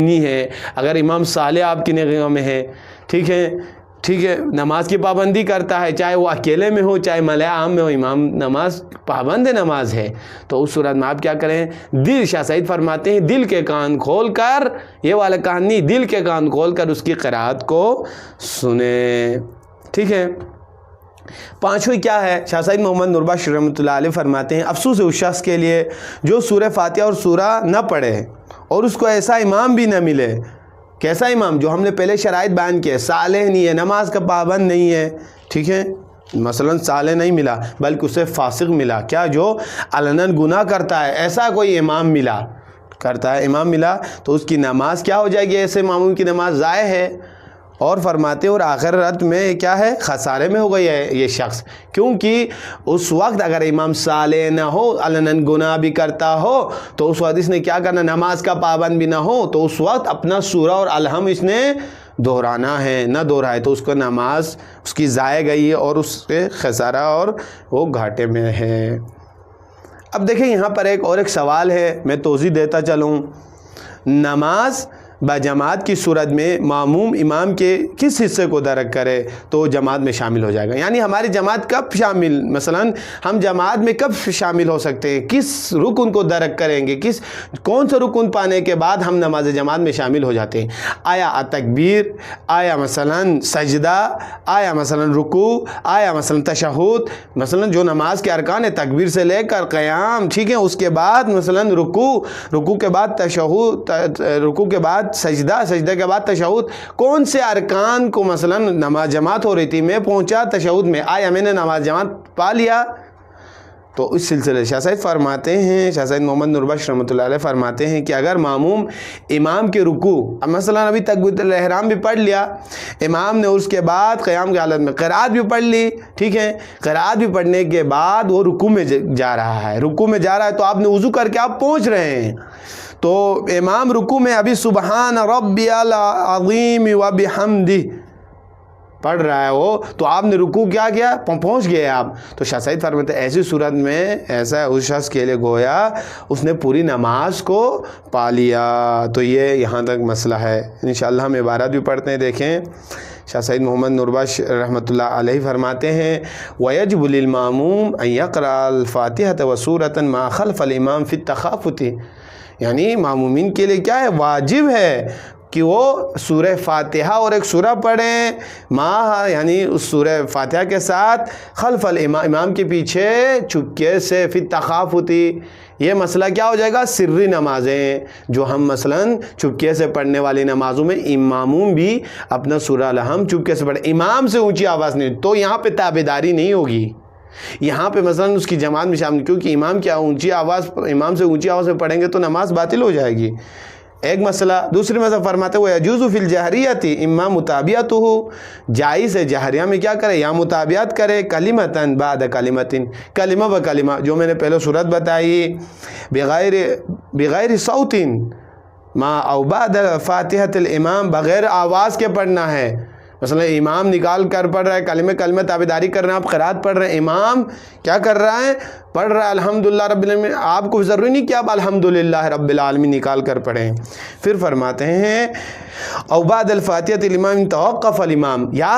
نہیں ہے، اگر امام صالح آپ کی نگاہ میں ہے، ٹھیک ہے، نماز کی پابندی کرتا ہے، چاہے وہ اکیلے میں ہو چاہے ملأ عام میں ہو، امام نماز پابند نماز ہے، تو اس صورت میں آپ کیا کریں؟ دل، شاہ سعید فرماتے ہیں دل کے کان کھول کر، یہ والا کان نہیں، دل کے کان کھول کر اس کی قرات کو سنیں، ٹھیک ہے۔ پانچویں کیا ہے؟ شاہ سعید محمد نور بخش رحمۃ اللہ علیہ فرماتے ہیں افسوس ہے اس شخص کے لیے جو سورہ فاتحہ اور سورہ نہ پڑھے اور اس کو ایسا امام بھی نہ ملے۔ کیسا امام؟ جو ہم نے پہلے شرائط بیان کیے، صالح نہیں ہے، نماز کا پابند نہیں ہے، ٹھیک ہے، مثلا صالح نہیں ملا بلکہ اسے فاسق ملا، کیا جو علناً گناہ کرتا ہے، ایسا کوئی امام ملا تو اس کی نماز کیا ہو جائے گی؟ ایسے معموم کی نماز ضائع ہے۔ اور فرماتے اور آخرت میں کیا ہے؟ خسارے میں ہو گئی ہے یہ شخص، کیونکہ اس وقت اگر امام صالح نہ ہو، علناً گناہ بھی کرتا ہو، تو اس وقت اس نے کیا کرنا؟ نماز کا پابند بھی نہ ہو تو اس وقت اپنا سورہ اور الحم اس نے دہرانا ہے، نہ دہرائے تو اس کو نماز اس کی ضائع گئی ہے اور اس کے خسارہ اور وہ گھاٹے میں ہے۔ اب دیکھیں یہاں پر ایک سوال ہے، میں توضیح دیتا چلوں۔ نماز بجماعت کی صورت میں معموم امام کے کس حصے کو درک کرے تو جماعت میں شامل ہو جائے گا؟ یعنی ہماری جماعت کب شامل، مثلا ہم جماعت میں کب شامل ہو سکتے ہیں؟ کس رکن کو درک کریں گے؟ کون سا رکن پانے کے بعد ہم نماز جماعت میں شامل ہو جاتے ہیں؟ آیا تکبیر، آیا مثلا سجدہ، آیا مثلا رکوع، آیا مثلا تشہد، مثلا جو نماز کے ارکان ہے تکبیر سے لے کر قیام، ٹھیک ہے، اس کے بعد مثلا رکوع کے بعد تشہد، رکوع کے بعد سجدہ کے بعد تشہد، کون سے ارکان کو مثلا نماز جماعت ہو رہی تھی، میں پہنچا تشہد میں، آیا میں نے نماز جماعت پا لیا؟ تو اس سلسلے شاہ سعید فرماتے ہیں، شاہ سعید محمد نور بخش رحمۃ اللہ علیہ فرماتے ہیں کہ اگر معموم امام کے رکوع، مثلا ابھی تکبیرۃ الاحرام بھی پڑھ لیا امام نے، اس کے بعد قیام کی حالت میں قرات بھی پڑھ لی، ٹھیک ہے، قرات بھی پڑھنے کے بعد وہ رکوع میں جا رہا ہے، تو آپ نے وضو کر کے آپ پہنچ رہے ہیں، تو امام رکوع میں ابھی سبحان ربی العظیم وبحمدہ پڑھ رہا ہے وہ، تو آپ نے رکوع کیا کیا؟ پہنچ گئے آپ۔ تو شاہ سعید فرماتے ہیں ایسی صورت میں ایسا اس شخص کے لیے گویا اس نے پوری نماز کو پا لیا۔ تو یہ یہاں تک مسئلہ ہے۔ انشاءاللہ ہم عبارت بھی پڑھتے ہیں، دیکھیں شاہ سعید محمد نور بخش رحمۃ اللہ علیہ فرماتے ہیں وَيَجِبُ لِلْمَأْمُومِ أَن يَقْرَأَ الْفَاتِحَةَ وَسُورَةً مَعَ خَلْفِ الْإِمَامِ فِي التَّخَافُتِ، یعنی معمومین کے لیے کیا ہے؟ واجب ہے کہ وہ سورہ فاتحہ اور ایک سورہ پڑھیں، یعنی اس سورہ فاتحہ کے ساتھ خلف الامام، امام کے پیچھے چپکے سے، فی التخافت، یہ مسئلہ کیا ہو جائے گا؟ سری نمازیں جو ہم مثلا چپکے سے پڑھنے والی نمازوں میں اماموں بھی اپنا سورہ الحم چپکے سے پڑھیں، امام سے اونچی آواز نہیں، تو یہاں پہ تابعداری نہیں ہوگی، یہاں پہ مثلا اس کی جماعت میں شامل، کیونکہ امام سے اونچی آواز میں پڑھیں گے تو نماز باطل ہو جائے گی، ایک مسئلہ۔ دوسری مسئلہ فرماتے ہوئے یجوز فی الجہریۃ اما متابعتہ، جائز ہے جہریہ میں کیا کرے؟ یا متابعت کرے، کلمتاً بعد کلمتن، کلمہ بہ کلمہ، جو میں نے پہلے صورت بتائی، بغیر صوت ما او بعد فاتحۃ الامام، بغیر آواز کے پڑھنا ہے، مثلا امام نکال کر پڑھ رہا ہے، کلمہ تابعداری کر رہے ہیں، آپ قرات پڑھ رہے ہیں، امام کیا کر رہا ہے؟ پڑھ رہا ہے الحمدللہ رب العالمین، آپ کو ضروری نہیں کہ آپ الحمدللہ رب العالمین نکال کر پڑھیں۔ پھر فرماتے ہیں او بعد الفاتحۃ الامام توقف الامام، یا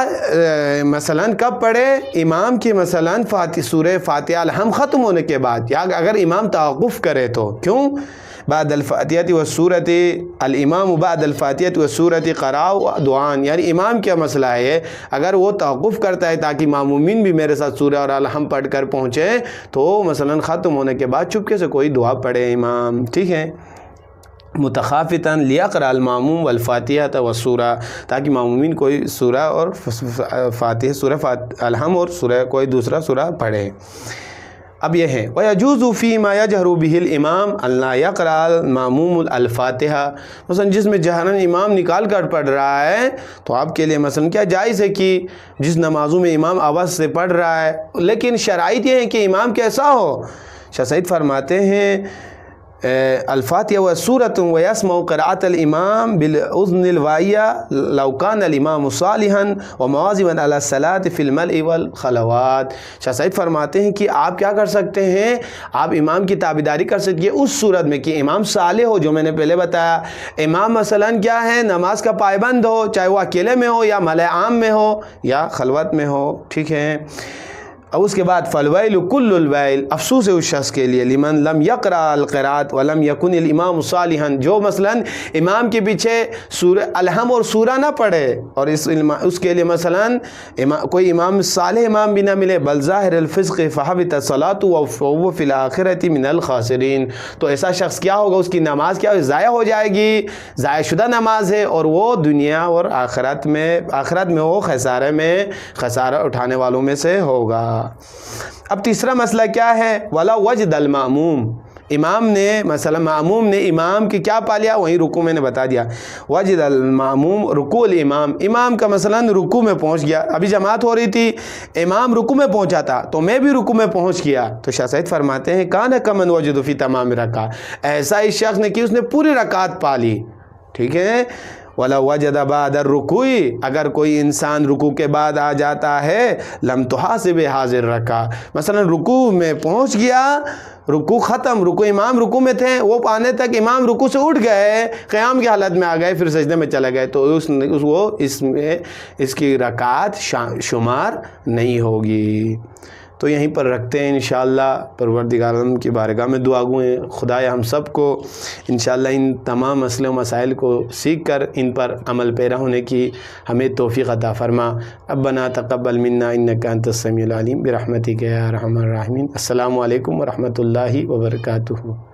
مثلا کب پڑھے؟ امام کی مثلا سورہ فاتحہ الحم ختم ہونے کے بعد، یا اگر امام توقف کرے تو، کیوں؟ بعد الفاتحۃ والسورۃ، الامام بعد الفاتحۃ والسورۃ قراء دعان، یعنی امام کیا مسئلہ ہے؟ اگر وہ توقف کرتا ہے تاکہ معمومین بھی میرے ساتھ سورہ اور الحم پڑھ کر پہنچے، تو مثلا ختم ہونے کے بعد چپکے سے کوئی دعا پڑھے امام، ٹھیک ہے، متخافتاً لیقرأ الماموم والفاتحۃ والسورہ، تاکہ معمومین کوئی سورہ اور فاتحہ، سورہ الحم اور سورہ کوئی دوسرا سورہ پڑھے۔ اب یہ ہے وَيَجُوزُ فِي مَا يَجْهَرُ بِهِ الْإِمَامُ أَن لَا يَقْرَأَ الْمَأْمُومُ الْفَاتِحَةَ، مثلا جس میں جہراً امام نکال کر پڑھ رہا ہے، تو آپ کے لیے مثلا کیا جائز ہے کہ جس نمازوں میں امام آواز سے پڑھ رہا ہے، لیکن شرائط یہ ہے کہ امام کیسا ہو؟ شاہ سعید فرماتے ہیں الفاتحہ و سورۃ و یسمع قراءۃ الامام بالاذن الواعیہ لو کان الامام صالحا و مواظبا علی الصلاۃ فی الملء والخلوات۔ شاہ سعید فرماتے ہیں کہ آپ کیا کر سکتے ہیں، آپ امام کی تابعداری کر سکتے ہیں اس صورت میں کہ امام صالح ہو، جو میں نے پہلے بتایا، امام مثلاً کیا ہے، نماز کا پابند ہو، چاہے وہ اکیلے میں ہو یا ملأ عام میں ہو یا خلوت میں ہو، ٹھیک ہے۔ اور اس کے بعد فالویل کل الویل، افسوس ہے اس شخص کے لیے، لمن لم یقرأ القراءۃ ولم یکن الامام صالحا، جو مثلا امام کے پیچھے سورہ الحم اور سورہ نہ پڑھے، اور اس کے لیے مثلا کوئی امام صالح امام بھی نہ ملے، بل ظاہر الفسق فحبطت الصلاۃ وهو فی الآخرۃ من الخاسرین، تو ایسا شخص کیا ہوگا، اس کی نماز کیا ضائع ہو جائے گی، ضائع شدہ نماز ہے، اور وہ دنیا اور آخرت میں وہ خسارہ اٹھانے والوں میں سے ہوگا۔ اب تیسرا مسئلہ کیا ہے، ولا وجد الماموم، امام نے مثلا معموم نے امام کی کیا پا لیا، وہیں رکوع میں نے بتا دیا، وجد الماموم رکوع الامام، امام کا مثلا رکوع میں پہنچ گیا، ابھی جماعت ہو رہی تھی، امام رکوع میں پہنچا تھا تو میں بھی رکوع میں پہنچ گیا، تو شاہ سعید فرماتے ہیں کان کمن وجد فی تمام رکعہ، ایسا اس شخص نے کہ اس نے پوری رکعت پا لی، ٹھیک ہے۔ وَلَوْ وَجَدَ بَعْدَ الرُّكُوعِ، اگر کوئی انسان رکوع کے بعد آ جاتا ہے، لَمْ تُحَاسِبْ هَذِهِ الرَّكْعَةَ، مثلا رکوع میں پہنچ گیا، رکوع ختم، امام رکوع میں تھے، وہ آنے تک امام رکوع سے اٹھ گئے، قیام کی حالت میں آ گئے، پھر سجدے میں چلے گئے، تو اس کی رکعت شمار نہیں ہوگی۔ تو یہیں پر رکھتے ہیں انشاءاللہ، پروردگار عالم کی بارگاہ میں دعا گوئیں، خدایا ہم سب کو انشاءاللہ ان تمام مسئلے و مسائل کو سیکھ کر ان پر عمل پیرا ہونے کی ہمیں توفیق عطا فرما۔ ربنا تقبل منا انک انت السمیع العلیم برحمتک یا ارحم الراحمین۔ السلام علیکم ورحمۃ اللہ وبرکاتہ۔